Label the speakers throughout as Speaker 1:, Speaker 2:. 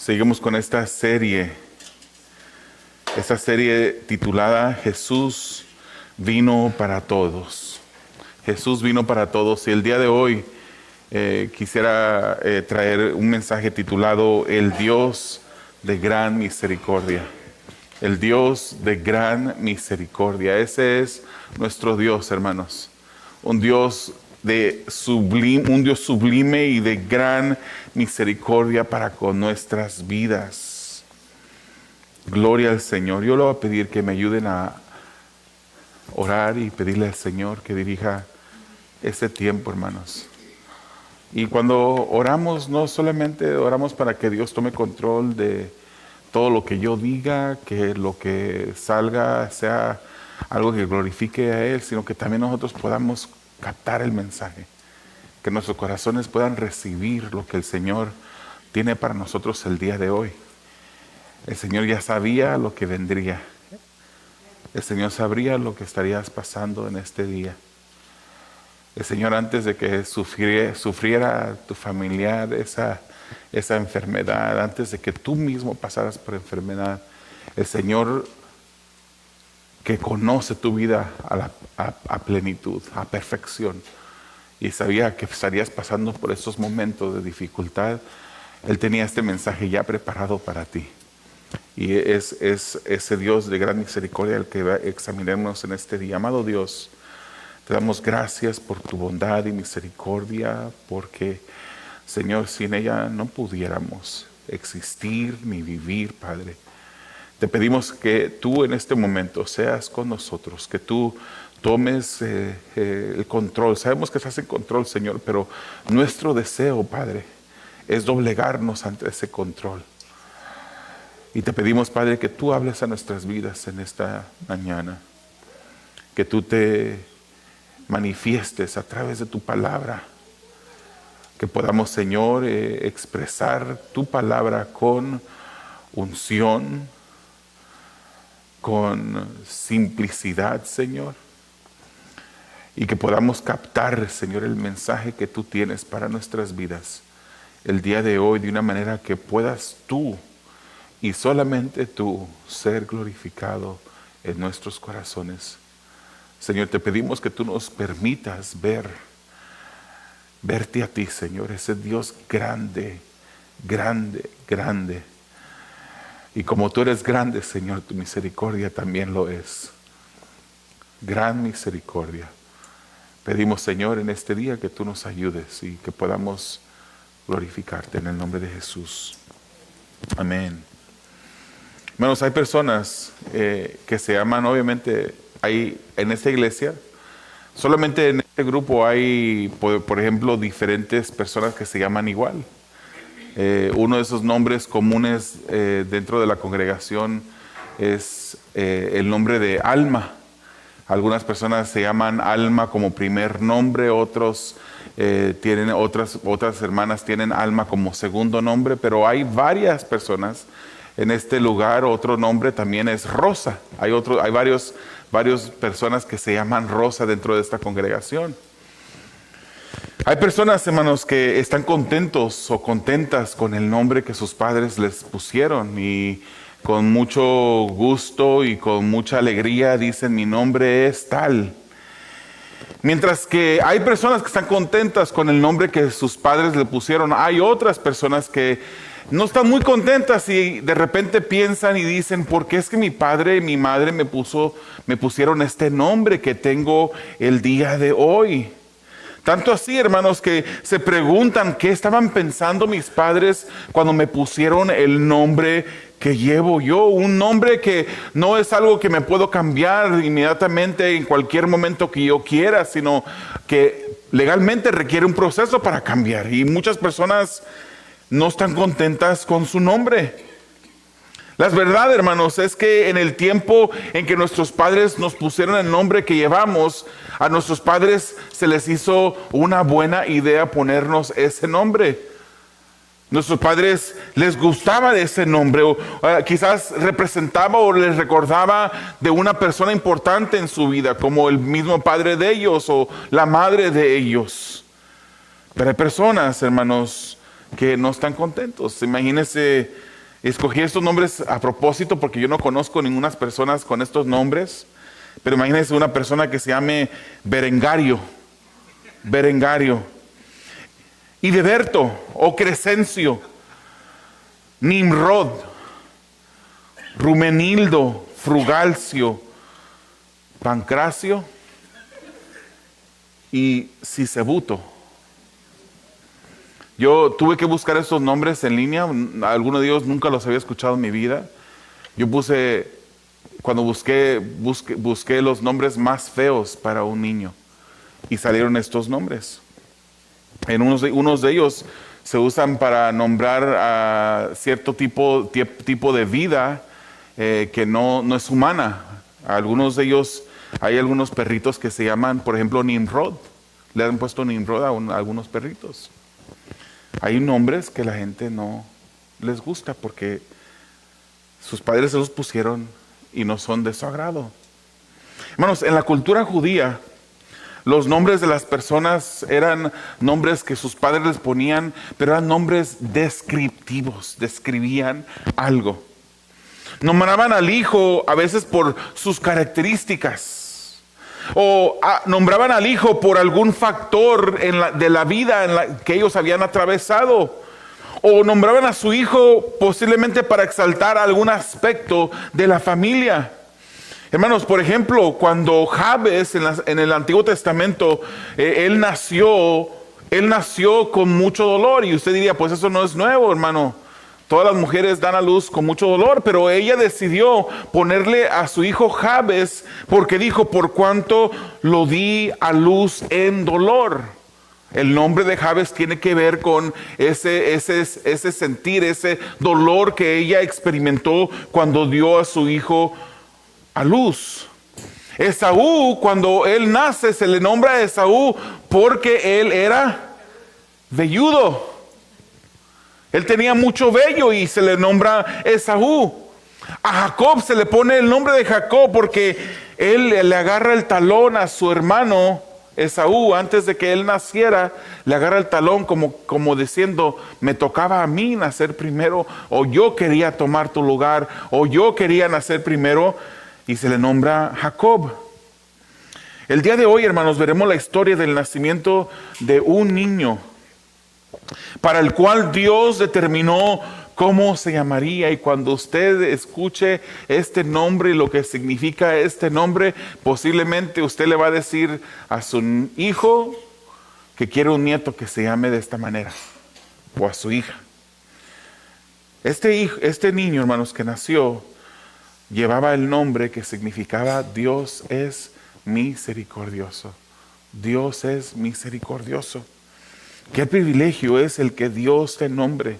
Speaker 1: Seguimos con esta serie titulada Jesús vino para todos. Jesús vino para todos. Y el día de hoy quisiera traer un mensaje titulado El Dios de gran misericordia. El Dios de gran misericordia. Ese es nuestro Dios, hermanos. Un Dios sublime y de gran misericordia para con nuestras vidas. Gloria al Señor. Yo le voy a pedir que me ayuden a orar y pedirle al Señor que dirija este tiempo, hermanos. Y cuando oramos, no solamente oramos para que Dios tome control de todo lo que yo diga, que lo que salga sea algo que glorifique a Él, sino que también nosotros podamos captar el mensaje, que nuestros corazones puedan recibir lo que el Señor tiene para nosotros el día de hoy. El Señor ya sabía lo que vendría. El Señor sabría lo que estarías pasando en este día. El Señor, antes de que sufriera tu familiar esa enfermedad, antes de que tú mismo pasaras por enfermedad, el Señor, que conoce tu vida a plenitud, a perfección, y sabía que estarías pasando por estos momentos de dificultad, Él tenía este mensaje ya preparado para ti. Y es ese Dios de gran misericordia el que examinemos en este día. Amado Dios, te damos gracias por tu bondad y misericordia, porque, Señor, sin ella no pudiéramos existir ni vivir, Padre. Te pedimos que tú en este momento seas con nosotros, que tú tomes el control. Sabemos que estás en control, Señor, pero nuestro deseo, Padre, es doblegarnos ante ese control. Y te pedimos, Padre, que tú hables a nuestras vidas en esta mañana, que tú te manifiestes a través de tu palabra, que podamos, Señor, expresar tu palabra con unción, con simplicidad, Señor, y que podamos captar, Señor, el mensaje que tú tienes para nuestras vidas el día de hoy, de una manera que puedas tú y solamente tú ser glorificado en nuestros corazones. Señor, te pedimos que tú nos permitas verte a ti, Señor, ese Dios grande, grande, grande. Y como tú eres grande, Señor, tu misericordia también lo es. Gran misericordia. Pedimos, Señor, en este día que tú nos ayudes y que podamos glorificarte en el nombre de Jesús. Amén. Hermanos, hay personas que se aman, obviamente, hay en esta iglesia, solamente en este grupo hay, por ejemplo, diferentes personas que se llaman igual. Uno de esos nombres comunes dentro de la congregación es el nombre de Alma. Algunas personas se llaman Alma como primer nombre, otras hermanas tienen Alma como segundo nombre, pero hay varias personas en este lugar. Otro nombre también es Rosa. Hay varias personas que se llaman Rosa dentro de esta congregación. Hay personas, hermanos, que están contentos o contentas con el nombre que sus padres les pusieron y con mucho gusto y con mucha alegría dicen: mi nombre es tal. Mientras que hay personas que están contentas con el nombre que sus padres le pusieron, hay otras personas que no están muy contentas y de repente piensan y dicen: ¿por qué es que mi padre y mi madre me pusieron este nombre que tengo el día de hoy? Tanto así, hermanos, que se preguntan qué estaban pensando mis padres cuando me pusieron el nombre que llevo yo. Un nombre que no es algo que me puedo cambiar inmediatamente en cualquier momento que yo quiera, sino que legalmente requiere un proceso para cambiar. Y muchas personas no están contentas con su nombre. La verdad, hermanos, es que en el tiempo en que nuestros padres nos pusieron el nombre que llevamos, a nuestros padres se les hizo una buena idea ponernos ese nombre. Nuestros padres les gustaba de ese nombre, o quizás representaba o les recordaba de una persona importante en su vida, como el mismo padre de ellos o la madre de ellos. Pero hay personas, hermanos, que no están contentos. Imagínense Escogí estos nombres a propósito porque yo no conozco ninguna personas con estos nombres. Pero imagínense una persona que se llame Berengario. Ideberto o Crescencio. Nimrod. Rumenildo. Frugalcio. Pancracio. Y Sisebuto. Yo tuve que buscar estos nombres en línea. Algunos de ellos nunca los había escuchado en mi vida. Yo cuando busqué los nombres más feos para un niño. Y salieron estos nombres. Unos de ellos se usan para nombrar a cierto tipo de vida que no es humana. Algunos de ellos, hay algunos perritos que se llaman, por ejemplo, Nimrod. Le han puesto Nimrod a algunos perritos. Hay nombres que la gente no les gusta porque sus padres se los pusieron y no son de su agrado. Hermanos, en la cultura judía, los nombres de las personas eran nombres que sus padres les ponían, pero eran nombres descriptivos, describían algo. Nombraban al hijo a veces por sus características. O nombraban al hijo por algún factor de la vida en la que ellos habían atravesado. O nombraban a su hijo posiblemente para exaltar algún aspecto de la familia. Hermanos, por ejemplo, cuando Jabes en el Antiguo Testamento, él nació con mucho dolor. Y usted diría, pues eso no es nuevo, hermano. Todas las mujeres dan a luz con mucho dolor, pero ella decidió ponerle a su hijo Jabes porque dijo, por cuanto lo di a luz en dolor. El nombre de Jabes tiene que ver con ese sentir, ese dolor que ella experimentó cuando dio a su hijo a luz. Esaú, cuando él nace, se le nombra Esaú porque él era velludo. Él tenía mucho vello y se le nombra Esaú. A Jacob se le pone el nombre de Jacob porque él le agarra el talón a su hermano Esaú antes de que él naciera. Le agarra el talón como diciendo, me tocaba a mí nacer primero, o yo quería tomar tu lugar, o yo quería nacer primero, y se le nombra Jacob. El día de hoy, hermanos, veremos la historia del nacimiento de un niño para el cual Dios determinó cómo se llamaría. Y cuando usted escuche este nombre y lo que significa este nombre, posiblemente usted le va a decir a su hijo que quiere un nieto que se llame de esta manera, o a su hija. Este niño, hermanos, que nació, llevaba el nombre que significaba Dios es misericordioso. Dios es misericordioso. Qué privilegio es el que Dios te nombre,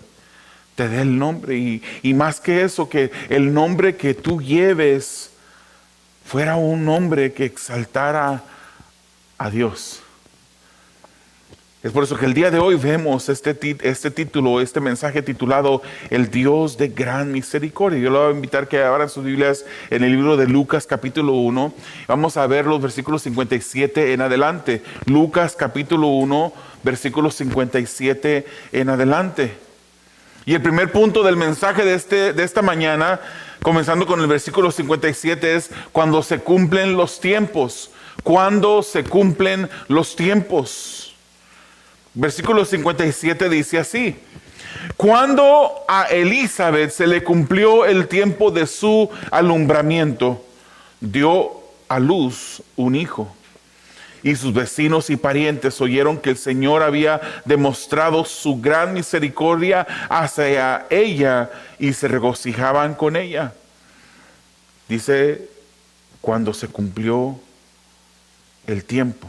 Speaker 1: te dé el nombre. Y más que eso, que el nombre que tú lleves fuera un nombre que exaltara a Dios. Es por eso que el día de hoy vemos este título, este mensaje titulado El Dios de gran misericordia. Yo le voy a invitar que abran sus Biblias en el libro de Lucas capítulo 1. Vamos a ver los versículos 57 en adelante. Lucas capítulo 1, versículos 57 en adelante. Y el primer punto del mensaje de esta mañana, comenzando con el versículo 57, es cuando se cumplen los tiempos. Cuando se cumplen los tiempos. Versículo 57 dice así: cuando a Elizabeth se le cumplió el tiempo de su alumbramiento, dio a luz un hijo. Y sus vecinos y parientes oyeron que el Señor había demostrado su gran misericordia hacia ella y se regocijaban con ella. Dice, cuando se cumplió el tiempo.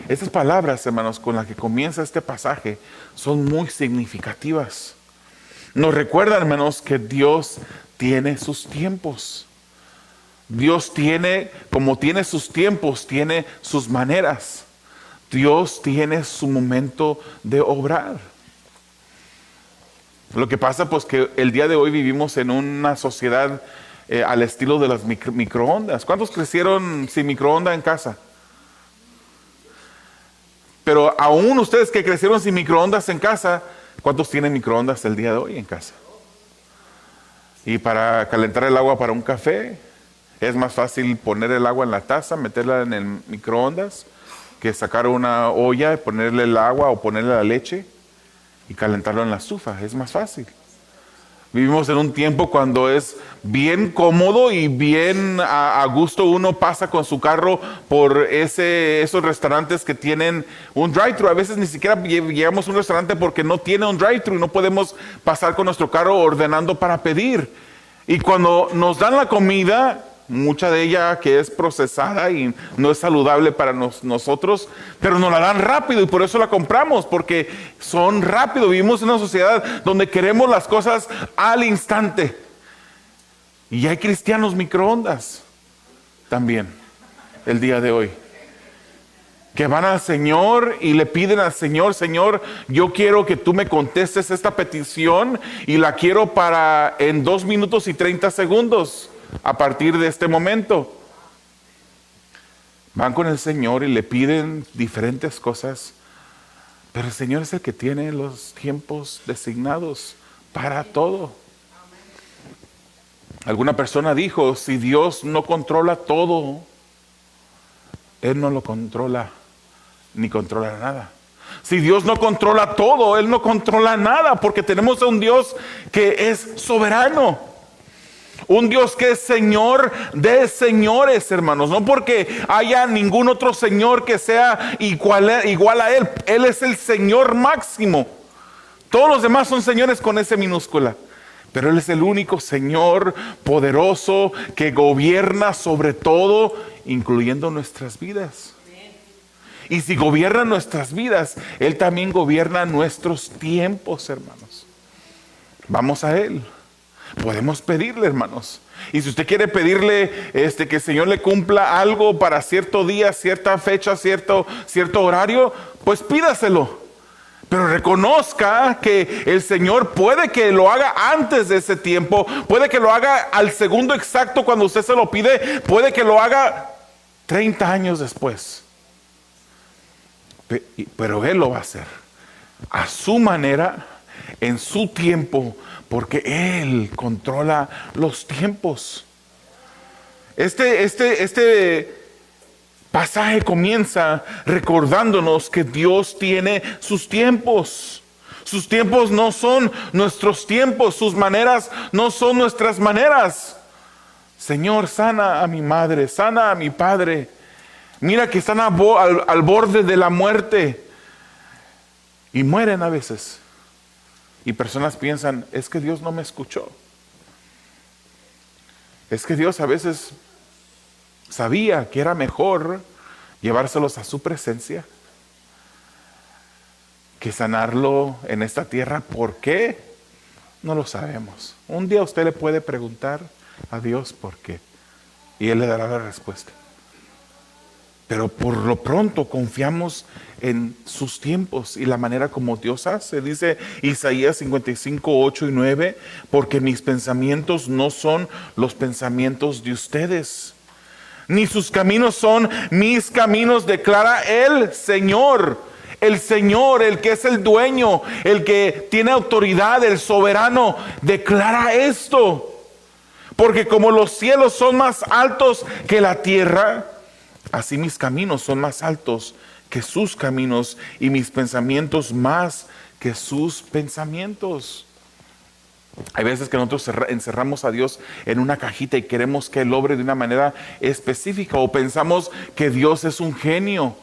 Speaker 1: Estas palabras, hermanos, con las que comienza este pasaje son muy significativas. Nos recuerdan, hermanos, que Dios tiene sus tiempos. Dios tiene, como tiene sus tiempos, tiene sus maneras. Dios tiene su momento de obrar. Lo que pasa, pues, que el día de hoy vivimos en una sociedad al estilo de las microondas. ¿Cuántos crecieron sin microondas en casa? Pero aún ustedes que crecieron sin microondas en casa, ¿cuántos tienen microondas el día de hoy en casa? Y para calentar el agua para un café, es más fácil poner el agua en la taza, meterla en el microondas, que sacar una olla y ponerle el agua o ponerle la leche y calentarlo en la estufa. Es más fácil. Vivimos en un tiempo cuando es bien cómodo y bien a gusto. Uno pasa con su carro por esos restaurantes que tienen un drive-thru. A veces ni siquiera llegamos a un restaurante porque no tiene un drive-thru y no podemos pasar con nuestro carro ordenando para pedir. Y cuando nos dan la comida, mucha de ella que es procesada y no es saludable para nosotros, pero nos la dan rápido y por eso la compramos, porque son rápido. Vivimos en una sociedad donde queremos las cosas al instante. Y hay cristianos microondas también el día de hoy, que van al Señor y le piden al Señor: Señor, yo quiero que tú me contestes esta petición y la quiero para en 2 minutos y 30 segundos. A partir de este momento, van con el Señor y le piden diferentes cosas, pero el Señor es el que tiene los tiempos designados para todo. Alguna persona dijo: si Dios no controla todo, Él no lo controla, ni controla nada. Si Dios no controla todo, Él no controla nada, porque tenemos a un Dios que es soberano. Un Dios que es Señor de señores, hermanos. No porque haya ningún otro Señor que sea igual a Él. Él es el Señor máximo. Todos los demás son señores con S minúscula. Pero Él es el único Señor poderoso que gobierna sobre todo, incluyendo nuestras vidas. Y si gobierna nuestras vidas, Él también gobierna nuestros tiempos, hermanos. Vamos a Él. Podemos pedirle, hermanos. Y si usted quiere pedirle que el Señor le cumpla algo para cierto día, cierta fecha, cierto horario, pues pídaselo. Pero reconozca que el Señor puede que lo haga antes de ese tiempo, puede que lo haga al segundo exacto cuando usted se lo pide, puede que lo haga 30 años después. Pero Él lo va a hacer a su manera, en su tiempo, porque Él controla los tiempos. Este pasaje comienza recordándonos que Dios tiene sus tiempos. Sus tiempos no son nuestros tiempos, sus maneras no son nuestras maneras. Señor, sana a mi madre, sana a mi padre. Mira que están al borde de la muerte y mueren a veces. Y personas piensan: es que Dios no me escuchó. Es que Dios a veces sabía que era mejor llevárselos a su presencia que sanarlo en esta tierra. ¿Por qué? No lo sabemos. Un día usted le puede preguntar a Dios por qué, y Él le dará la respuesta. Pero por lo pronto confiamos en sus tiempos y la manera como Dios hace. Dice Isaías 55, 8 y 9, porque mis pensamientos no son los pensamientos de ustedes, ni sus caminos son mis caminos, declara el Señor. El Señor, el que es el dueño, el que tiene autoridad, el soberano, declara esto. Porque como los cielos son más altos que la tierra, así mis caminos son más altos que sus caminos y mis pensamientos más que sus pensamientos. Hay veces que nosotros encerramos a Dios en una cajita y queremos que Él obre de una manera específica, o pensamos que Dios es un genio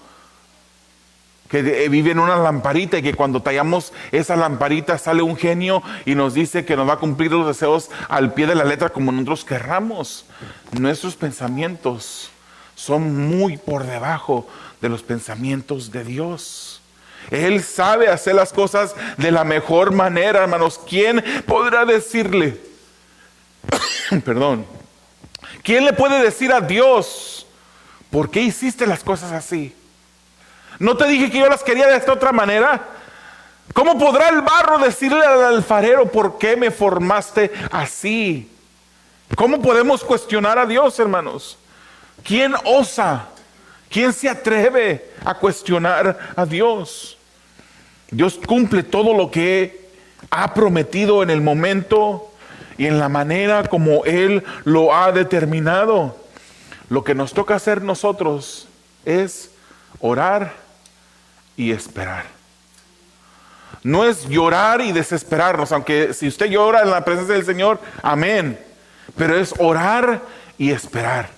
Speaker 1: que vive en una lamparita y que cuando tallamos esa lamparita sale un genio y nos dice que nos va a cumplir los deseos al pie de la letra como nosotros querramos. Nuestros pensamientos son muy por debajo de los pensamientos de Dios. Él sabe hacer las cosas de la mejor manera, hermanos. ¿Quién podrá decirle? Perdón. ¿Quién le puede decir a Dios: ¿por qué hiciste las cosas así? ¿No te dije que yo las quería de esta otra manera? ¿Cómo podrá el barro decirle al alfarero: ¿por qué me formaste así? ¿Cómo podemos cuestionar a Dios, hermanos? ¿Quién osa? ¿Quién se atreve a cuestionar a Dios? Dios cumple todo lo que ha prometido en el momento y en la manera como Él lo ha determinado. Lo que nos toca hacer nosotros es orar y esperar. No es llorar y desesperarnos, aunque si usted llora en la presencia del Señor, amén. Pero es orar y esperar,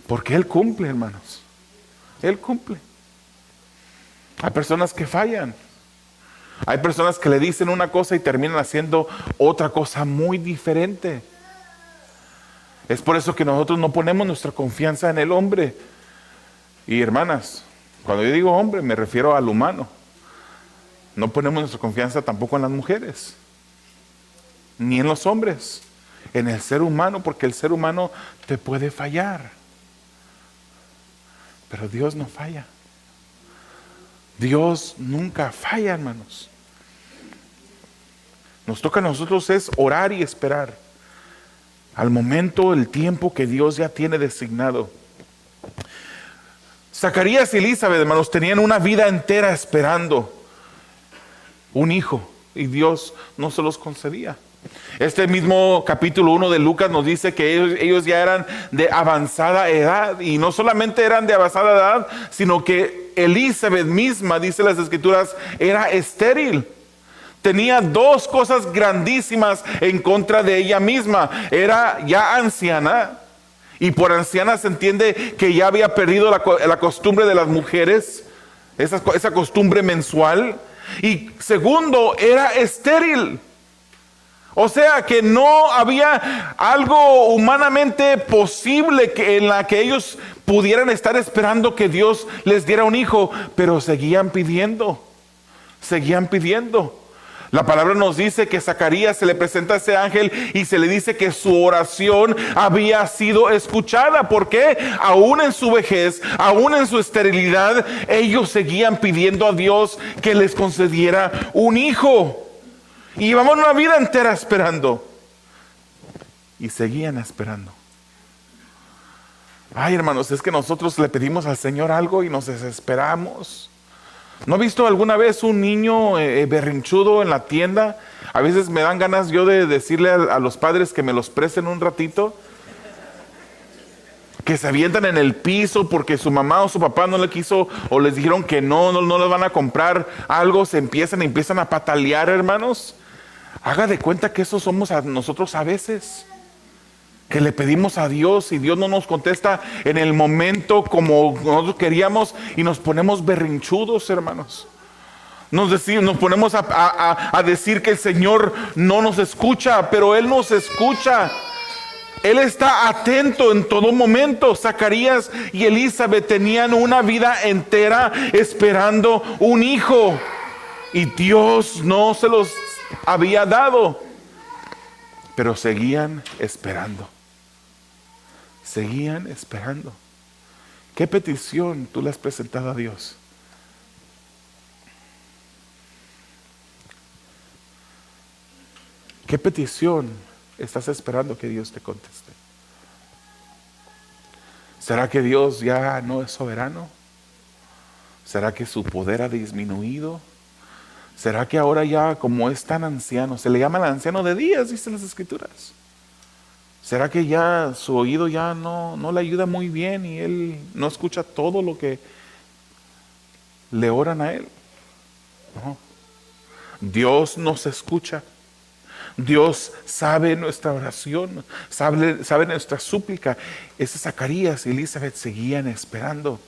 Speaker 1: porque Él cumple, hermanos. Él cumple. Hay personas que fallan. Hay personas que le dicen una cosa y terminan haciendo otra cosa muy diferente. Es por eso que nosotros no ponemos nuestra confianza en el hombre. Y hermanas, cuando yo digo hombre, me refiero al humano. No ponemos nuestra confianza tampoco en las mujeres, ni en los hombres, en el ser humano, porque el ser humano te puede fallar. Pero Dios no falla. Dios nunca falla, hermanos. Nos toca a nosotros es orar y esperar al momento, el tiempo que Dios ya tiene designado. Zacarías y Elizabeth, hermanos, tenían una vida entera esperando un hijo, y Dios no se los concedía. Este mismo capítulo 1 de Lucas nos dice que ellos ya eran de avanzada edad, y no solamente eran de avanzada edad, sino que Elizabeth misma, dice las Escrituras, era estéril. Tenía dos cosas grandísimas en contra de ella misma. Era ya anciana, y por anciana se entiende que ya había perdido la costumbre de las mujeres, esa costumbre mensual. Y segundo, era estéril. O sea que no había algo humanamente posible en la que ellos pudieran estar esperando que Dios les diera un hijo, pero seguían pidiendo. La palabra nos dice que Zacarías se le presenta a ese ángel y se le dice que su oración había sido escuchada. ¿Por qué? Aún en su vejez, aún en su esterilidad, ellos seguían pidiendo a Dios que les concediera un hijo. Y llevaban una vida entera esperando. Y seguían esperando. Ay, hermanos, es que nosotros le pedimos al Señor algo y nos desesperamos. ¿No ha visto alguna vez un niño berrinchudo en la tienda? A veces me dan ganas yo de decirle a los padres que me los presten un ratito. Que se avientan en el piso porque su mamá o su papá no le quiso, o les dijeron que no les van a comprar algo. Empiezan a patalear, hermanos. Haga de cuenta que eso somos nosotros a veces. Que le pedimos a Dios y Dios no nos contesta en el momento como nosotros queríamos, y nos ponemos berrinchudos, hermanos. Nos ponemos a decir que el Señor no nos escucha, pero Él nos escucha. Él está atento en todo momento. Zacarías y Elizabeth tenían una vida entera esperando un hijo, y Dios no se los había dado, pero seguían esperando. Seguían esperando. ¿Qué petición tú le has presentado a Dios? ¿Qué petición estás esperando que Dios te conteste? ¿Será que Dios ya no es soberano? ¿Será que su poder ha disminuido? ¿Será que ahora ya, como es tan anciano, se le llama el anciano de días, dicen las Escrituras? ¿Será que ya su oído ya no le ayuda muy bien y él no escucha todo lo que le oran a él? No. Dios nos escucha. Dios sabe nuestra oración, sabe nuestra súplica. Ese Zacarías y Elizabeth seguían esperando.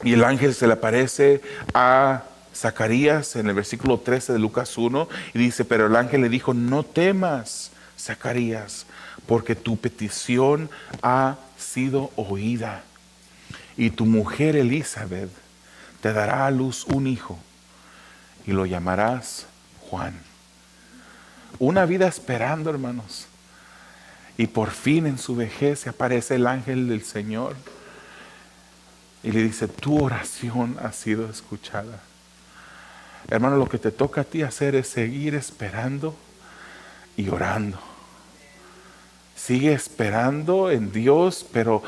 Speaker 1: Y el ángel se le aparece a Zacarías en el versículo 13 de Lucas 1 y dice: pero el ángel le dijo: no temas, Zacarías, porque tu petición ha sido oída, y tu mujer Elizabeth te dará a luz un hijo, y lo llamarás Juan. Una vida esperando, hermanos, y por fin en su vejez se aparece el ángel del Señor y le dice: tu oración ha sido escuchada. Hermano, lo que te toca a ti hacer es seguir esperando y orando. Sigue esperando en Dios, pero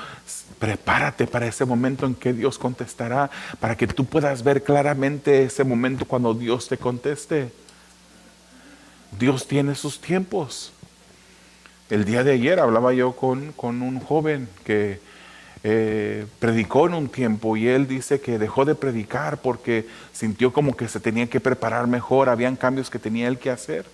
Speaker 1: prepárate para ese momento en que Dios contestará, para que tú puedas ver claramente ese momento cuando Dios te conteste. Dios tiene sus tiempos. El día de ayer hablaba yo con un joven que predicó en un tiempo y él dice que dejó de predicar porque sintió como que se tenía que preparar mejor, habían cambios que tenía él que hacer.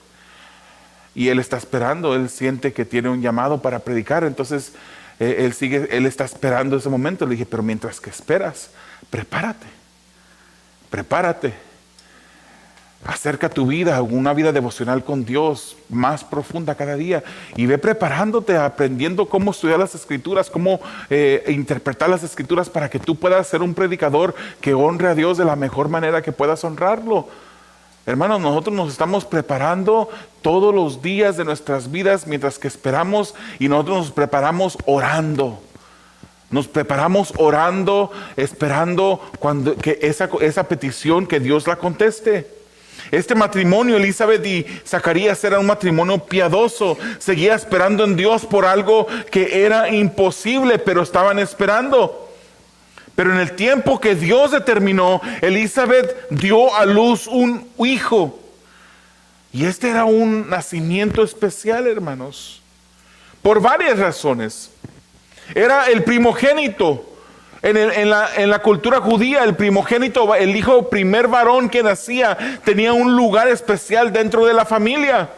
Speaker 1: Y él está esperando, él siente que tiene un llamado para predicar, entonces él está esperando ese momento. Le dije, pero mientras que esperas, prepárate. Acerca tu vida a una vida devocional con Dios más profunda cada día y ve preparándote, aprendiendo cómo estudiar las Escrituras, cómo interpretar las Escrituras para que tú puedas ser un predicador que honre a Dios de la mejor manera que puedas honrarlo. Hermanos, nosotros nos estamos preparando todos los días de nuestras vidas mientras que esperamos, y nosotros nos preparamos orando. Nos preparamos orando, esperando que esa petición que Dios la conteste. Este matrimonio, Elizabeth y Zacarías, era un matrimonio piadoso. Seguía esperando en Dios por algo que era imposible, pero estaban esperando. Pero en el tiempo que Dios determinó, Elizabeth dio a luz un hijo. Y este era un nacimiento especial, hermanos, por varias razones. Era el primogénito. En la cultura judía, el primogénito, el hijo primer varón que nacía, tenía un lugar especial dentro de la familia,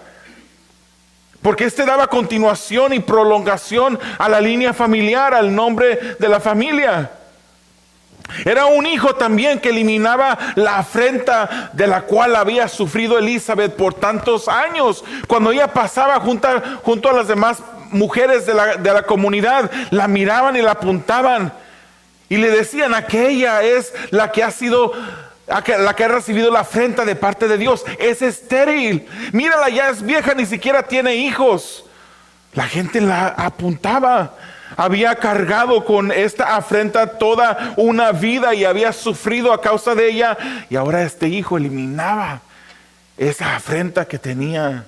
Speaker 1: porque este daba continuación y prolongación a la línea familiar, al nombre de la familia. Era un hijo también que eliminaba la afrenta de la cual había sufrido Elizabeth por tantos años. Cuando ella pasaba junto a las demás mujeres de la comunidad, la miraban y la apuntaban y le decían: aquella es la que ha recibido la afrenta de parte de Dios. Es estéril, mírala, ya es vieja, ni siquiera tiene hijos. La gente la apuntaba. Había cargado con esta afrenta toda una vida y había sufrido a causa de ella, y ahora este hijo eliminaba esa afrenta que tenía.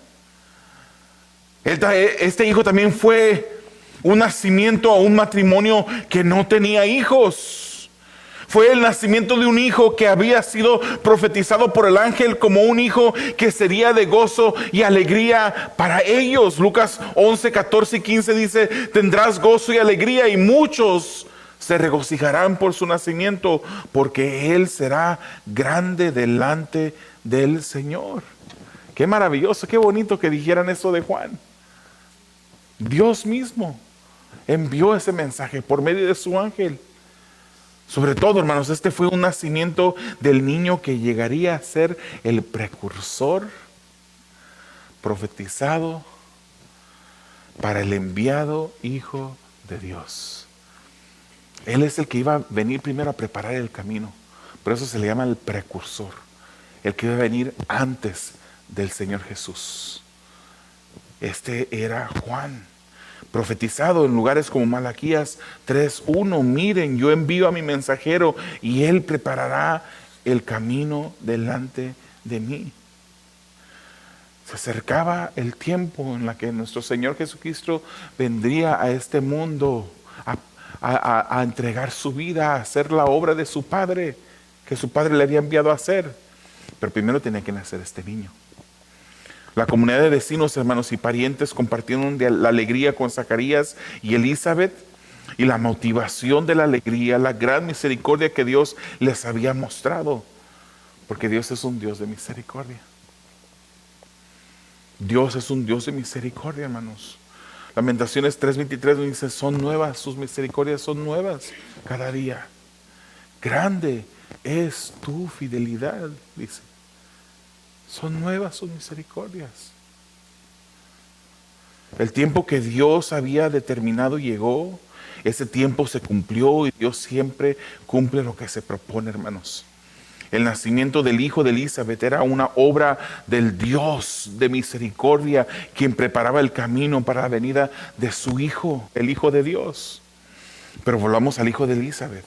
Speaker 1: Este hijo también fue un nacimiento a un matrimonio que no tenía hijos. Fue el nacimiento de un hijo que había sido profetizado por el ángel como un hijo que sería de gozo y alegría para ellos. Lucas 11, 14 y 15 dice: tendrás gozo y alegría, y muchos se regocijarán por su nacimiento, porque él será grande delante del Señor. Qué maravilloso, qué bonito que dijeran eso de Juan. Dios mismo envió ese mensaje por medio de su ángel. Sobre todo, hermanos, este fue un nacimiento del niño que llegaría a ser el precursor profetizado para el enviado Hijo de Dios. Él es el que iba a venir primero a preparar el camino. Por eso se le llama el precursor, el que iba a venir antes del Señor Jesús. Este era Juan, profetizado en lugares como Malaquías 3:1. Miren, yo envío a mi mensajero y él preparará el camino delante de mí. Se acercaba el tiempo en la que nuestro Señor Jesucristo vendría a este mundo a entregar su vida, a hacer la obra de su Padre, que su Padre le había enviado a hacer. Pero primero tenía que nacer este niño. La comunidad de vecinos, hermanos y parientes compartieron la alegría con Zacarías y Elizabeth, y la motivación de la alegría, la gran misericordia que Dios les había mostrado, porque Dios es un Dios de misericordia. Dios es un Dios de misericordia, hermanos. Lamentaciones 3:23 dice: son nuevas, sus misericordias son nuevas cada día. Grande es tu fidelidad, dice. Son nuevas sus misericordias. El tiempo que Dios había determinado llegó. Ese tiempo se cumplió, y Dios siempre cumple lo que se propone, hermanos. El nacimiento del hijo de Elizabeth era una obra del Dios de misericordia, quien preparaba el camino para la venida de su hijo, el Hijo de Dios. Pero volvamos al hijo de Elizabeth,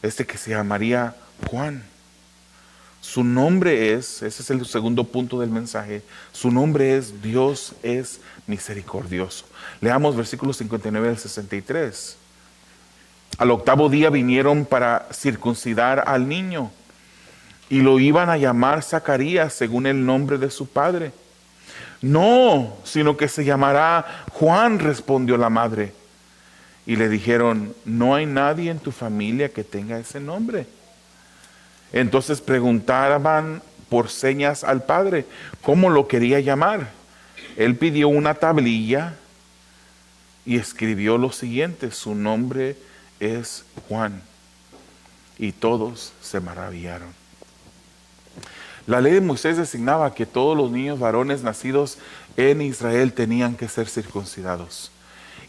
Speaker 1: este que se llamaría Juan. Su nombre ese es el segundo punto del mensaje, su nombre es: Dios es misericordioso. Leamos versículos 59 al 63. Al octavo día vinieron para circuncidar al niño, y lo iban a llamar Zacarías según el nombre de su padre. No, sino que se llamará Juan, respondió la madre. Y le dijeron, no hay nadie en tu familia que tenga ese nombre. Entonces preguntaban por señas al padre cómo lo quería llamar. Él pidió una tablilla y escribió lo siguiente: su nombre es Juan. Y todos se maravillaron. La ley de Moisés designaba que todos los niños varones nacidos en Israel tenían que ser circuncidados.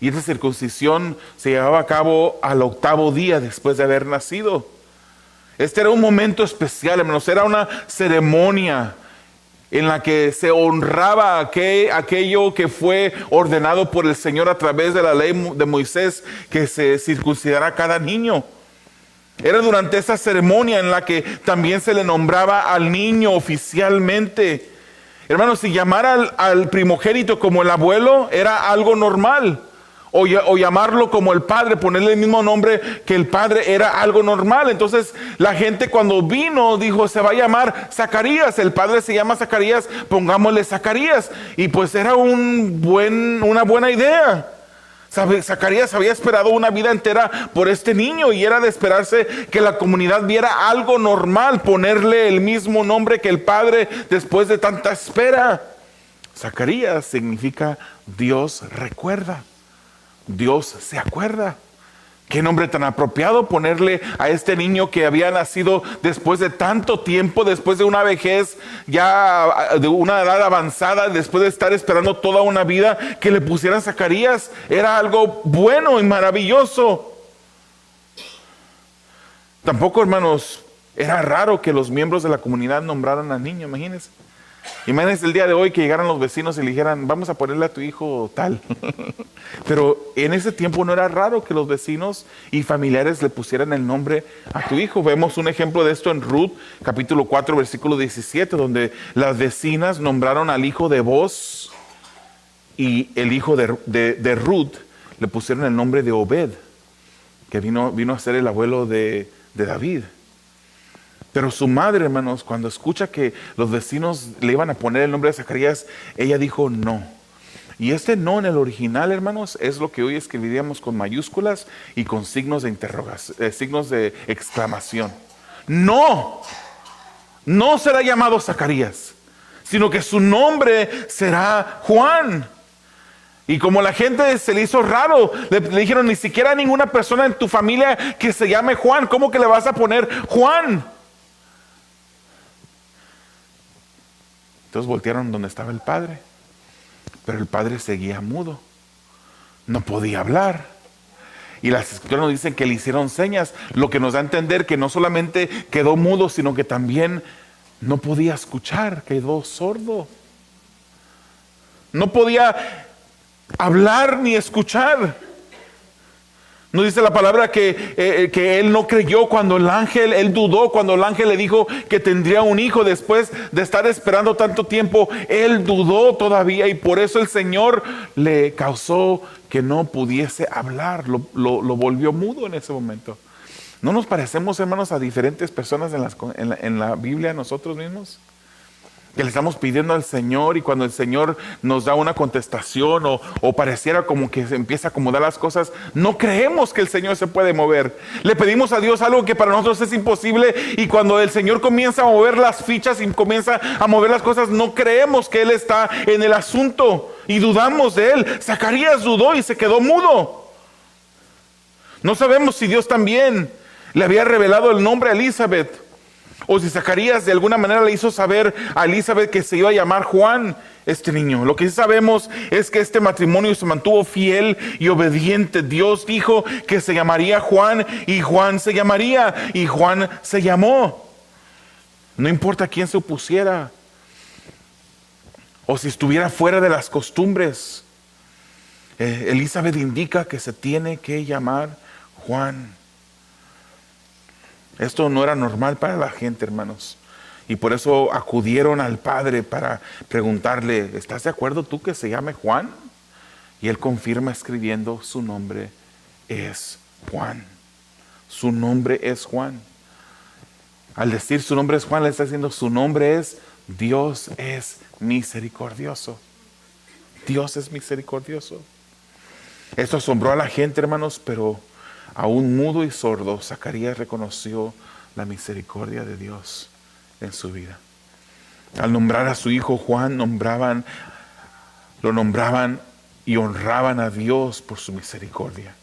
Speaker 1: Y esta circuncisión se llevaba a cabo al 8º día después de haber nacido. Este era un momento especial, hermanos. Era una ceremonia en la que se honraba aquello que fue ordenado por el Señor a través de la ley de Moisés, que se circuncidara cada niño. Era durante esa ceremonia en la que también se le nombraba al niño oficialmente. Hermanos, si llamar al primogénito como el abuelo era algo normal. O llamarlo como el padre, ponerle el mismo nombre que el padre, era algo normal. Entonces la gente cuando vino dijo, se va a llamar Zacarías, el padre se llama Zacarías, pongámosle Zacarías. Y pues era una buena idea. Zacarías había esperado una vida entera por este niño y era de esperarse que la comunidad viera algo normal, ponerle el mismo nombre que el padre después de tanta espera. Zacarías significa Dios recuerda. Dios se acuerda. Qué nombre tan apropiado ponerle a este niño que había nacido después de tanto tiempo, después de una vejez ya de una edad avanzada, después de estar esperando toda una vida, que le pusieran Zacarías. Era algo bueno y maravilloso. Tampoco, hermanos, era raro que los miembros de la comunidad nombraran al niño. Imagínense el día de hoy que llegaran los vecinos y le dijeran, vamos a ponerle a tu hijo tal. Pero en ese tiempo no era raro que los vecinos y familiares le pusieran el nombre a tu hijo. Vemos un ejemplo de esto en Ruth, capítulo 4, versículo 17, donde las vecinas nombraron al hijo de Boz y el hijo de Ruth le pusieron el nombre de Obed, que vino a ser el abuelo de David. Pero su madre, hermanos, cuando escucha que los vecinos le iban a poner el nombre de Zacarías, ella dijo no. Y este no en el original, hermanos, es lo que hoy escribiríamos con mayúsculas y con signos de interrogación, signos de exclamación. No será llamado Zacarías, sino que su nombre será Juan. Y como la gente se le hizo raro, le dijeron, ni siquiera ninguna persona en tu familia que se llame Juan, ¿cómo que le vas a poner Juan? Entonces voltearon donde estaba el padre, pero el padre seguía mudo, no podía hablar. Y las escrituras nos dicen que le hicieron señas, lo que nos da a entender que no solamente quedó mudo, sino que también no podía escuchar, quedó sordo. No podía hablar ni escuchar. Nos dice la palabra que él no creyó cuando él dudó cuando el ángel le dijo que tendría un hijo después de estar esperando tanto tiempo. Él dudó todavía y por eso el Señor le causó que no pudiese hablar, lo volvió mudo en ese momento. ¿No nos parecemos, hermanos, a diferentes personas en la Biblia nosotros mismos? Que le estamos pidiendo al Señor y cuando el Señor nos da una contestación o pareciera como que se empieza a acomodar las cosas, no creemos que el Señor se puede mover. Le pedimos a Dios algo que para nosotros es imposible y cuando el Señor comienza a mover las fichas y comienza a mover las cosas, no creemos que Él está en el asunto y dudamos de Él. Zacarías dudó y se quedó mudo. No sabemos si Dios también le había revelado el nombre a Elizabeth, o si Zacarías de alguna manera le hizo saber a Elizabeth que se iba a llamar Juan este niño. Lo que sí sabemos es que este matrimonio se mantuvo fiel y obediente. Dios dijo que se llamaría Juan y Juan se llamaría y Juan se llamó. No importa quién se opusiera o si estuviera fuera de las costumbres. Elizabeth indica que se tiene que llamar Juan. Esto no era normal para la gente, hermanos. Y por eso acudieron al padre para preguntarle, ¿estás de acuerdo tú que se llame Juan? Y él confirma escribiendo, su nombre es Juan. Su nombre es Juan. Al decir su nombre es Juan, le está diciendo, su nombre es Dios es misericordioso. Dios es misericordioso. Esto asombró a la gente, hermanos, pero aún mudo y sordo, Zacarías reconoció la misericordia de Dios en su vida. Al nombrar a su hijo Juan, lo nombraban y honraban a Dios por su misericordia.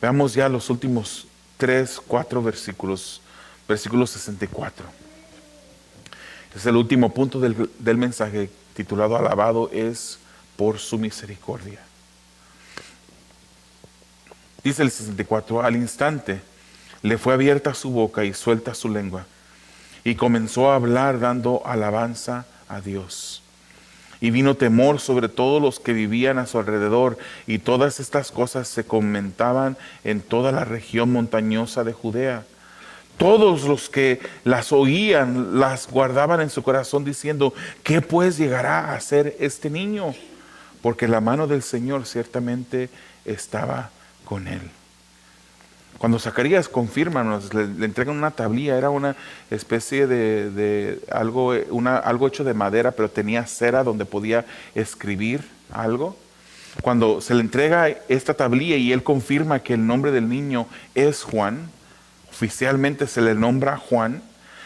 Speaker 1: Veamos ya los últimos 3, 4 versículos. Versículo 64. Es el último punto del mensaje titulado Alabado es por su misericordia. Dice el 64, al instante le fue abierta su boca y suelta su lengua, y comenzó a hablar dando alabanza a Dios. Y vino temor sobre todos los que vivían a su alrededor, y todas estas cosas se comentaban en toda la región montañosa de Judea. Todos los que las oían las guardaban en su corazón diciendo, ¿qué pues llegará a ser este niño? Porque la mano del Señor ciertamente estaba con él. Cuando Zacarías confirma, le entregan una tablilla, era una especie de algo, algo hecho de madera, pero tenía cera donde podía escribir algo. Cuando se le entrega esta tablilla y él confirma que el nombre del niño es Juan, oficialmente se le nombra Juan,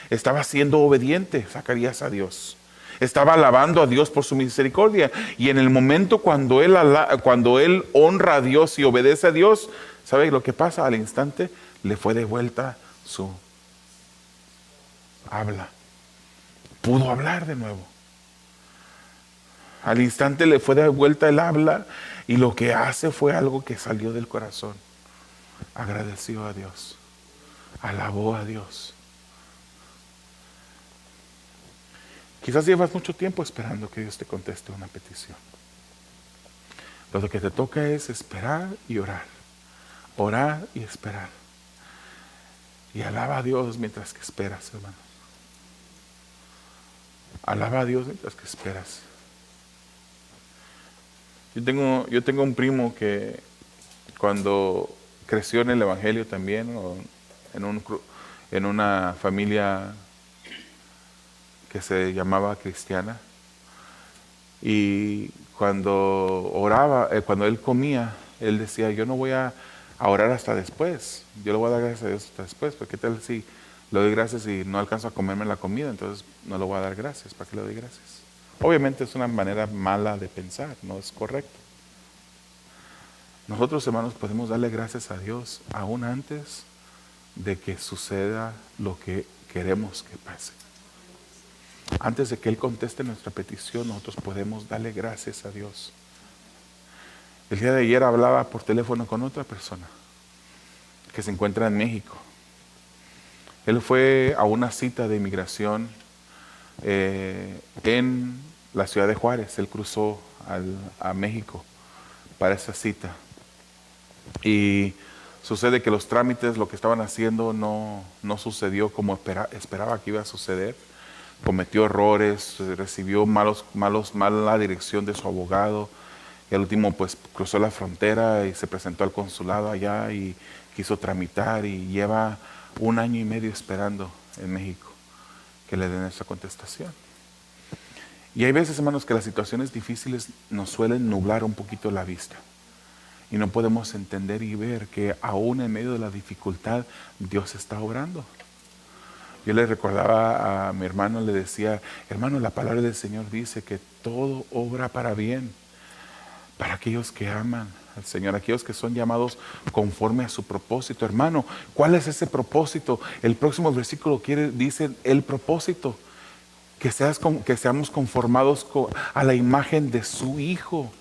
Speaker 1: estaba siendo obediente Zacarías a Dios. Estaba alabando a Dios por su misericordia. Y en el momento cuando él honra a Dios y obedece a Dios, ¿sabe lo que pasa? Al instante le fue de vuelta su habla. Pudo hablar de nuevo. Al instante le fue de vuelta el habla y lo que hace fue algo que salió del corazón. Agradeció a Dios. Alabó a Dios. Quizás llevas mucho tiempo esperando que Dios te conteste una petición. Lo que te toca es esperar y orar. Orar y esperar. Y alaba a Dios mientras que esperas, hermanos. Alaba a Dios mientras que esperas. Yo tengo un primo que cuando creció en el Evangelio también, o en una familia que se llamaba cristiana, y cuando oraba, cuando él comía, él decía, yo no voy a orar hasta después, yo le voy a dar gracias a Dios hasta después, porque qué tal si le doy gracias y no alcanzo a comerme la comida, entonces no le voy a dar gracias, ¿para qué le doy gracias? Obviamente es una manera mala de pensar, no es correcto. Nosotros, hermanos, podemos darle gracias a Dios aún antes de que suceda lo que queremos que pase. Antes de que Él conteste nuestra petición, nosotros podemos darle gracias a Dios. El día de ayer hablaba por teléfono con otra persona que se encuentra en México. Él fue a una cita de inmigración en la ciudad de Juárez. Él cruzó a México para esa cita. Y sucede que los trámites, lo que estaban haciendo, no sucedió como esperaba que iba a suceder. Cometió errores, recibió mala dirección de su abogado. Y al último pues cruzó la frontera y se presentó al consulado allá y quiso tramitar y lleva 1 año y medio esperando en México que le den esa contestación. Y hay veces, hermanos, que las situaciones difíciles nos suelen nublar un poquito la vista. Y no podemos entender y ver que aún en medio de la dificultad Dios está obrando. Yo le recordaba a mi hermano, le decía, hermano, la palabra del Señor dice que todo obra para bien, para aquellos que aman al Señor, aquellos que son llamados conforme a su propósito. Hermano, ¿cuál es ese propósito? El próximo versículo dice el propósito, que seamos conformados a la imagen de su Hijo.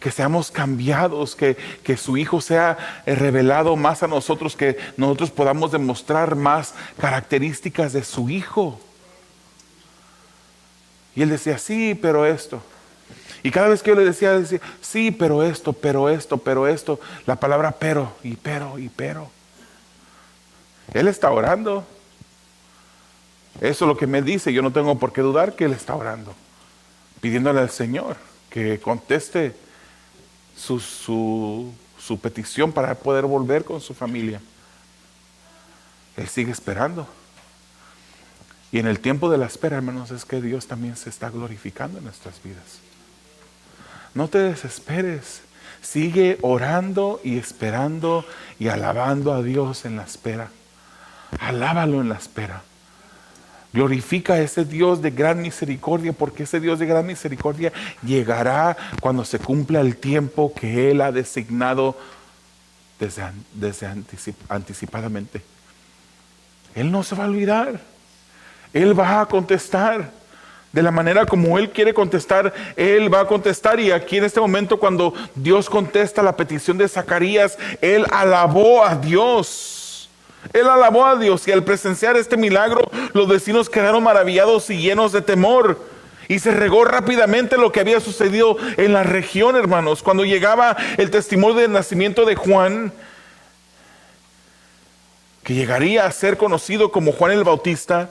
Speaker 1: Que seamos cambiados, que su Hijo sea revelado más a nosotros, que nosotros podamos demostrar más características de su Hijo. Y él decía, sí, pero esto. Y cada vez que yo le decía, sí, pero esto, la palabra pero. Él está orando. Eso es lo que me dice, yo no tengo por qué dudar que él está orando, pidiéndole al Señor que conteste su petición para poder volver con su familia. Él sigue esperando. Y en el tiempo de la espera, hermanos, es que Dios también se está glorificando en nuestras vidas. No te desesperes. Sigue orando y esperando y alabando a Dios en la espera. Alábalo en la espera. Glorifica a ese Dios de gran misericordia, porque ese Dios de gran misericordia llegará cuando se cumpla el tiempo que Él ha designado desde anticipadamente. Él no se va a olvidar. Él va a contestar. De la manera como Él quiere contestar, Él va a contestar. Y aquí en este momento, cuando Dios contesta la petición de Zacarías, Él alabó a Dios. Él alabó a Dios, y al presenciar este milagro, los vecinos quedaron maravillados y llenos de temor. Y se regó rápidamente lo que había sucedido en la región, hermanos. Cuando llegaba el testimonio del nacimiento de Juan, que llegaría a ser conocido como Juan el Bautista,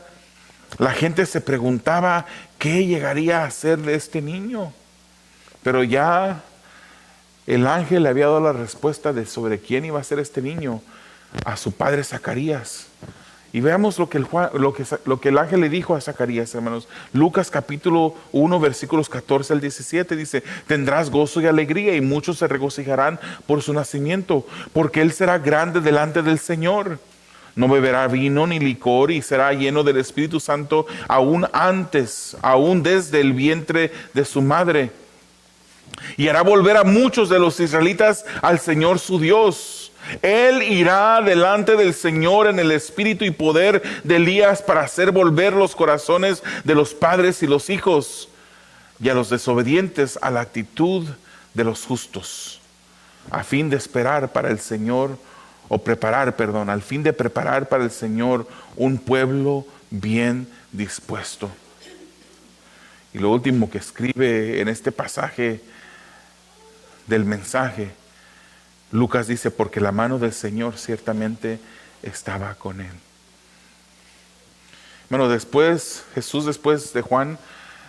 Speaker 1: la gente se preguntaba qué llegaría a ser de este niño. Pero ya el ángel le había dado la respuesta de sobre quién iba a ser este niño a su padre Zacarías. Y veamos lo que el ángel le dijo a Zacarías, hermanos. Lucas capítulo 1, versículos 14 al 17 dice: tendrás gozo y alegría, y muchos se regocijarán por su nacimiento, porque él será grande delante del Señor. No beberá vino ni licor, y será lleno del Espíritu Santo aún desde el vientre de su madre. Y hará volver a muchos de los israelitas al Señor su Dios. Él irá delante del Señor en el espíritu y poder de Elías, para hacer volver los corazones de los padres y los hijos, y a los desobedientes a la actitud de los justos, a fin de preparar para el Señor un pueblo bien dispuesto. Y lo último que escribe en este pasaje del mensaje, Lucas dice: porque la mano del Señor ciertamente estaba con él. Bueno, Jesús después de Juan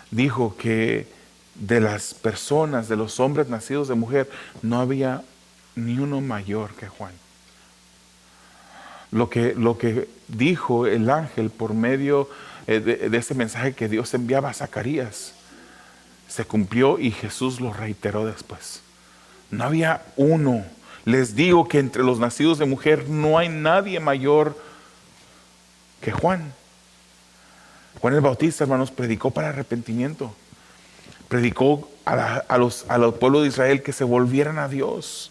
Speaker 1: dijo que de las personas, de los hombres nacidos de mujer, no había ni uno mayor que Juan. Lo que dijo el ángel por medio de ese mensaje que Dios enviaba a Zacarías se cumplió, y Jesús lo reiteró después. No había uno. Les digo que entre los nacidos de mujer no hay nadie mayor que Juan. Juan el Bautista, hermanos, predicó para arrepentimiento. Predicó al pueblo de Israel que se volvieran a Dios.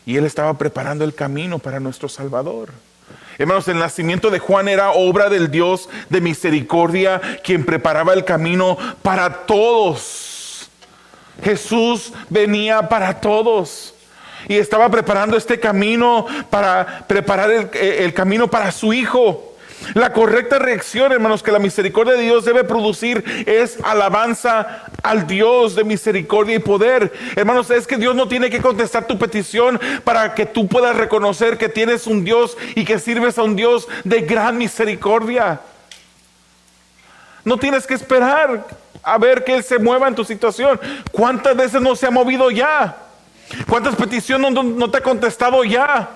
Speaker 1: Y él estaba preparando el camino para nuestro Salvador. Hermanos, el nacimiento de Juan era obra del Dios de misericordia, quien preparaba el camino para todos. Jesús venía para todos. Y estaba preparando este camino para preparar el camino para su Hijo. La correcta reacción, hermanos, que la misericordia de Dios debe producir es alabanza al Dios de misericordia y poder. Hermanos, es que Dios no tiene que contestar tu petición para que tú puedas reconocer que tienes un Dios y que sirves a un Dios de gran misericordia. No tienes que esperar a ver que Él se mueva en tu situación. ¿Cuántas veces no se ha movido ya? ¿Cuántas peticiones no te ha contestado ya?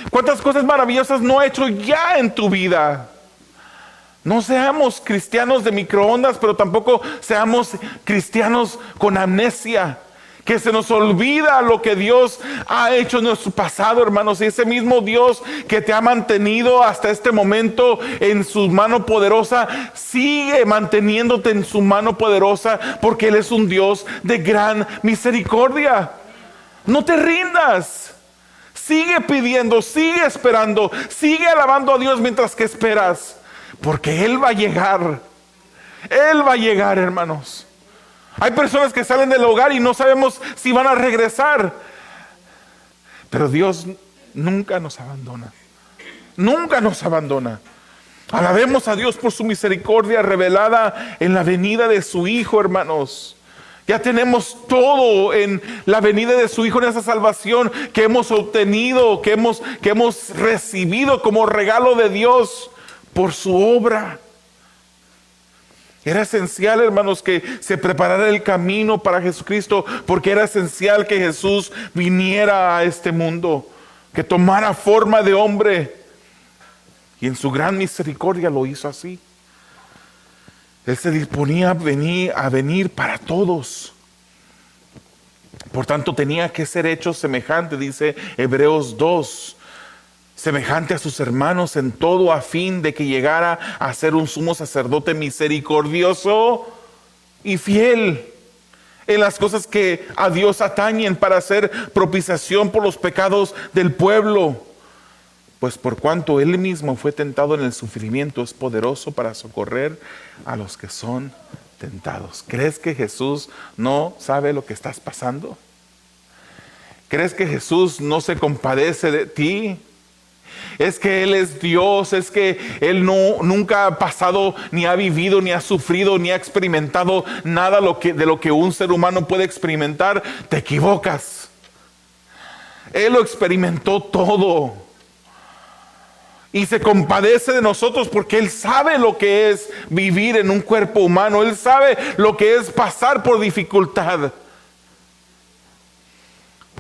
Speaker 1: ¿Cuántas cosas maravillosas no ha hecho ya en tu vida? No seamos cristianos de microondas, pero tampoco seamos cristianos con amnesia, que se nos olvida lo que Dios ha hecho en nuestro pasado, hermanos. Y ese mismo Dios que te ha mantenido hasta este momento en su mano poderosa, sigue manteniéndote en su mano poderosa, porque Él es un Dios de gran misericordia. No te rindas. Sigue pidiendo, sigue esperando, sigue alabando a Dios mientras que esperas, porque Él va a llegar. Él va a llegar, hermanos. Hay personas que salen del hogar y no sabemos si van a regresar, pero Dios nunca nos abandona. Nunca nos abandona. Alabemos a Dios por su misericordia revelada en la venida de su Hijo, hermanos. Ya tenemos todo en la venida de su Hijo, en esa salvación que hemos obtenido, que hemos recibido como regalo de Dios por su obra. Era esencial, hermanos, que se preparara el camino para Jesucristo, porque era esencial que Jesús viniera a este mundo, que tomara forma de hombre, y en su gran misericordia lo hizo así. Él se disponía a venir para todos. Por tanto, tenía que ser hecho semejante, dice Hebreos 2, semejante a sus hermanos en todo, a fin de que llegara a ser un sumo sacerdote misericordioso y fiel en las cosas que a Dios atañen, para hacer propiciación por los pecados del pueblo. Pues por cuanto Él mismo fue tentado en el sufrimiento, es poderoso para socorrer a los que son tentados. ¿Crees que Jesús no sabe lo que estás pasando? ¿Crees que Jesús no se compadece de ti? Es que Él es Dios, es que Él nunca ha pasado, ni ha vivido, ni ha sufrido, ni ha experimentado nada de lo que un ser humano puede experimentar. Te equivocas. Él lo experimentó todo. Y se compadece de nosotros porque Él sabe lo que es vivir en un cuerpo humano. Él sabe lo que es pasar por dificultad.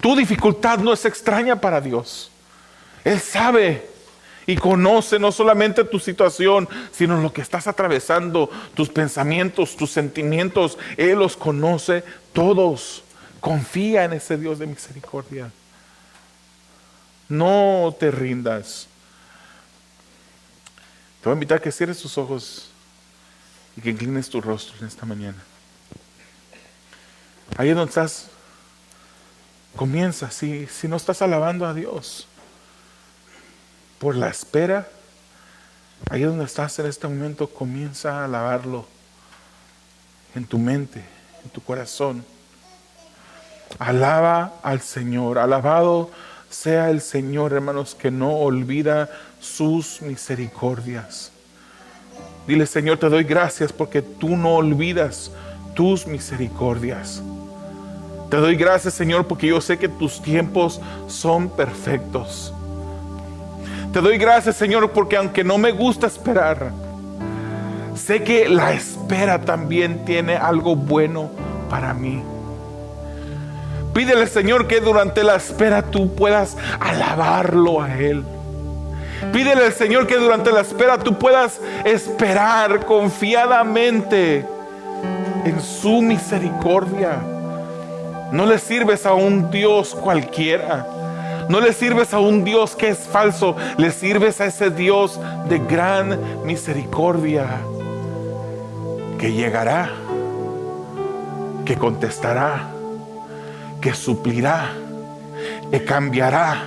Speaker 1: Tu dificultad no es extraña para Dios. Él sabe y conoce no solamente tu situación, sino lo que estás atravesando, tus pensamientos, tus sentimientos. Él los conoce todos. Confía en ese Dios de misericordia. No te rindas. Te voy a invitar a que cierres tus ojos y que inclines tu rostro en esta mañana. Ahí donde estás, comienza. Si no estás alabando a Dios por la espera, ahí donde estás en este momento, comienza a alabarlo en tu mente, en tu corazón. Alaba al Señor. Alabado sea el Señor, hermanos, que no olvida sus misericordias. Dile: Señor, te doy gracias porque tú no olvidas tus misericordias. Te doy gracias, Señor, porque yo sé que tus tiempos son perfectos. Te doy gracias, Señor, porque aunque no me gusta esperar, sé que la espera también tiene algo bueno para mí. Pídele, Señor, que durante la espera tú puedas alabarlo a Él. Pídele al Señor que durante la espera tú puedas esperar confiadamente en su misericordia. No le sirves a un Dios cualquiera. No le sirves a un Dios que es falso. Le sirves a ese Dios de gran misericordia, que llegará, que contestará, que suplirá, que cambiará,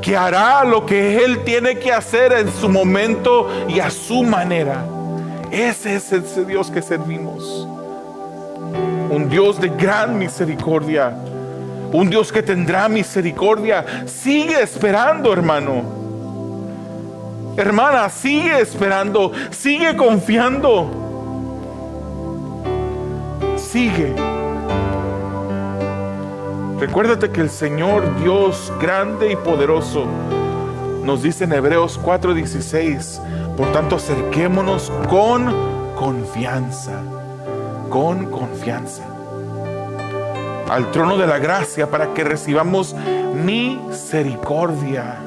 Speaker 1: que hará lo que Él tiene que hacer en su momento y a su manera. Ese es ese Dios que servimos. Un Dios de gran misericordia. Un Dios que tendrá misericordia. Sigue esperando, hermano. Hermana, sigue esperando. Sigue confiando. Sigue. Recuérdate que el Señor Dios grande y poderoso nos dice en Hebreos 4:16: por tanto acerquémonos con confianza al trono de la gracia, para que recibamos misericordia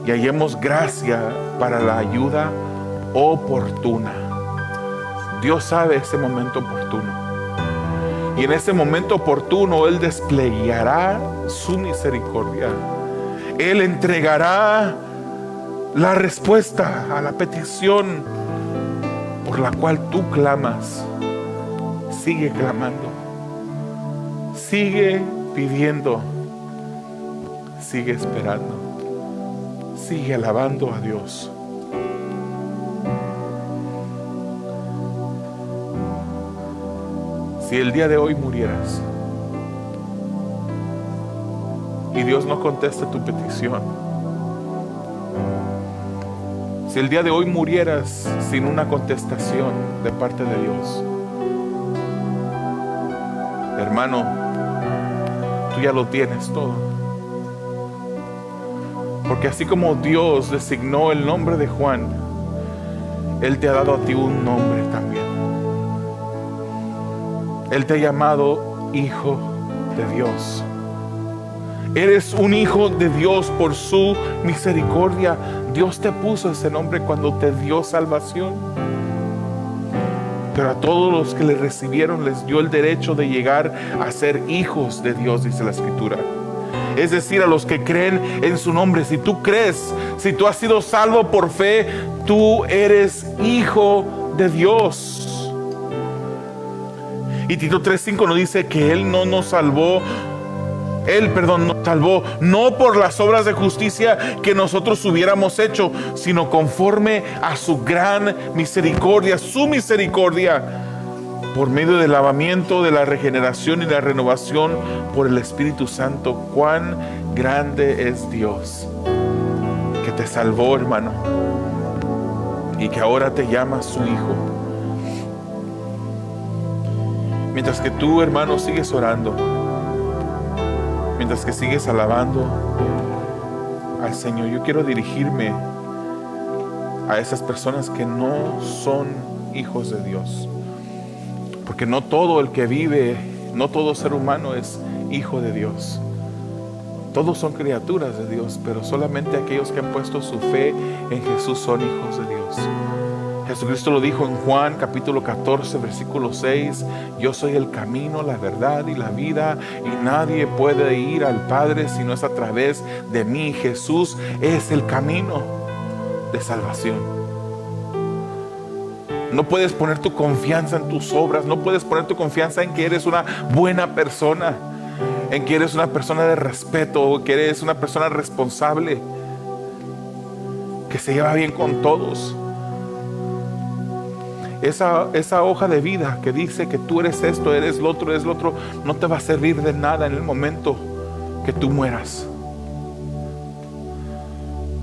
Speaker 1: y hallemos gracia para la ayuda oportuna. Dios sabe ese momento oportuno. Y en ese momento oportuno Él desplegará su misericordia. Él entregará la respuesta a la petición por la cual tú clamas. Sigue clamando. Sigue pidiendo. Sigue esperando. Sigue alabando a Dios. Si el día de hoy murieras y Dios no contesta tu petición, si el día de hoy murieras sin una contestación de parte de Dios, hermano, tú ya lo tienes todo. Porque así como Dios designó el nombre de Juan, Él te ha dado a ti un nombre también. Él te ha llamado hijo de Dios. Eres un hijo de Dios por su misericordia. Dios te puso ese nombre cuando te dio salvación. pero a todos los que le recibieron les dio el derecho de llegar a ser hijos de Dios, dice la Escritura. Es decir, a los que creen en su nombre. Si tú crees, si tú has sido salvo por fe, tú eres hijo de Dios. Y Tito 3:5 nos dice que Él nos salvó no por las obras de justicia que nosotros hubiéramos hecho, sino conforme a su gran misericordia, su misericordia, por medio del lavamiento, de la regeneración y la renovación por el Espíritu Santo. Cuán grande es Dios, que te salvó, hermano, y que ahora te llama su hijo. Mientras que tú, hermano, sigues orando, mientras que sigues alabando al Señor, yo quiero dirigirme a esas personas que no son hijos de Dios. Porque no todo el que vive, no todo ser humano es hijo de Dios. Todos son criaturas de Dios, pero solamente aquellos que han puesto su fe en Jesús son hijos de Dios. Jesucristo lo dijo en Juan capítulo 14, versículo 6: yo soy el camino, la verdad y la vida, y nadie puede ir al Padre si no es a través de mí. Jesús es el camino de salvación. No puedes poner tu confianza en tus obras, no puedes poner tu confianza en que eres una buena persona, en que eres una persona de respeto, que eres una persona responsable, que se lleva bien con todos. Esa hoja de vida que dice que tú eres esto, eres lo otro, no te va a servir de nada en el momento que tú mueras.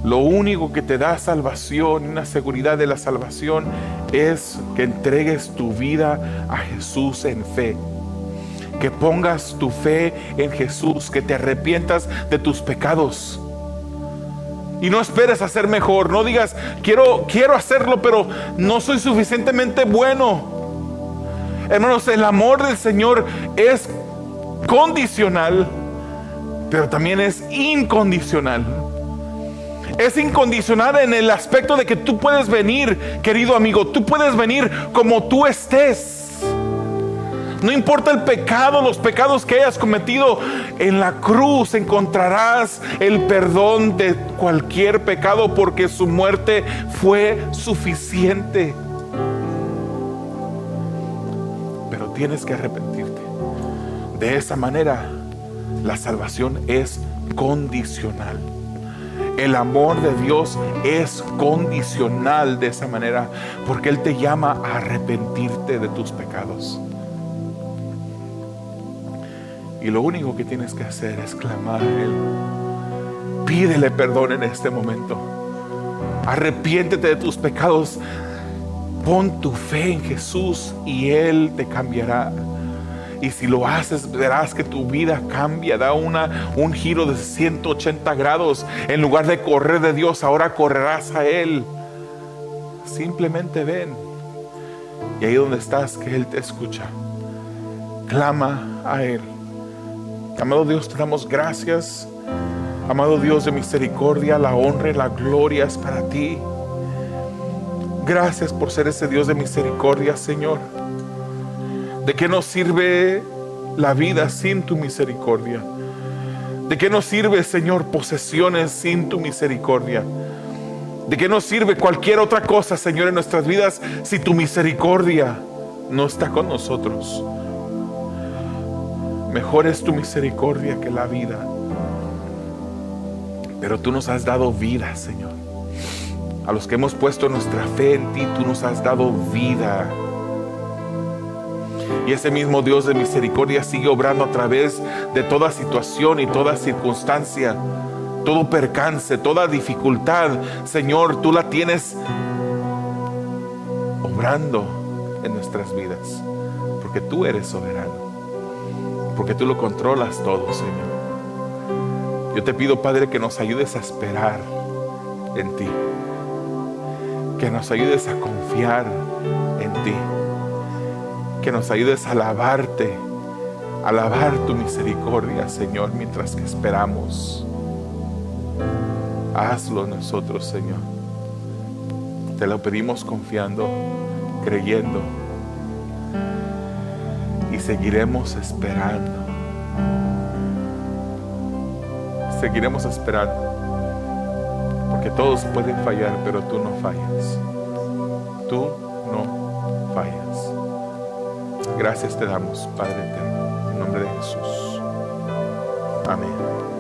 Speaker 1: Lo único que te da salvación y una seguridad de la salvación es que entregues tu vida a Jesús en fe. Que pongas tu fe en Jesús, que te arrepientas de tus pecados. Y no esperes a ser mejor. No digas, quiero hacerlo, pero no soy suficientemente bueno. Hermanos, el amor del Señor es condicional, pero también es incondicional. Es incondicional en el aspecto de que tú puedes venir, querido amigo, tú puedes venir como tú estés. No importa el pecado, los pecados que hayas cometido, en la cruz encontrarás el perdón de cualquier pecado, porque su muerte fue suficiente. Pero tienes que arrepentirte. De esa manera, la salvación es condicional. El amor de Dios es condicional de esa manera, porque Él te llama a arrepentirte de tus pecados. Y lo único que tienes que hacer es clamar a Él. Pídele perdón en este momento. Arrepiéntete de tus pecados. Pon tu fe en Jesús y Él te cambiará. Y si lo haces, verás que tu vida cambia, da un giro de 180 grados. En lugar de correr de Dios, ahora correrás a Él. Simplemente ven. Y ahí donde estás, que Él te escucha. Clama a Él. Amado Dios, te damos gracias. Amado Dios de misericordia, la honra y la gloria es para ti. Gracias por ser ese Dios de misericordia, Señor. ¿De qué nos sirve la vida sin tu misericordia? ¿De qué nos sirve, Señor, posesiones sin tu misericordia? ¿De qué nos sirve cualquier otra cosa, Señor, en nuestras vidas si tu misericordia no está con nosotros? Mejor es tu misericordia que la vida. Pero tú nos has dado vida, Señor. A los que hemos puesto nuestra fe en ti, tú nos has dado vida. Y ese mismo Dios de misericordia sigue obrando a través de toda situación y toda circunstancia, todo percance, toda dificultad. Señor, tú la tienes obrando en nuestras vidas, porque tú eres soberano, porque tú lo controlas todo, Señor. Yo te pido, Padre, que nos ayudes a esperar en ti, que nos ayudes a confiar en ti, que nos ayudes a alabarte, a alabar tu misericordia, Señor, mientras que esperamos. Hazlo nosotros, Señor. Te lo pedimos confiando, creyendo seguiremos esperando. Seguiremos esperando. Porque todos pueden fallar, pero tú no fallas. Tú no fallas. Gracias te damos, Padre eterno, en nombre de Jesús. Amén.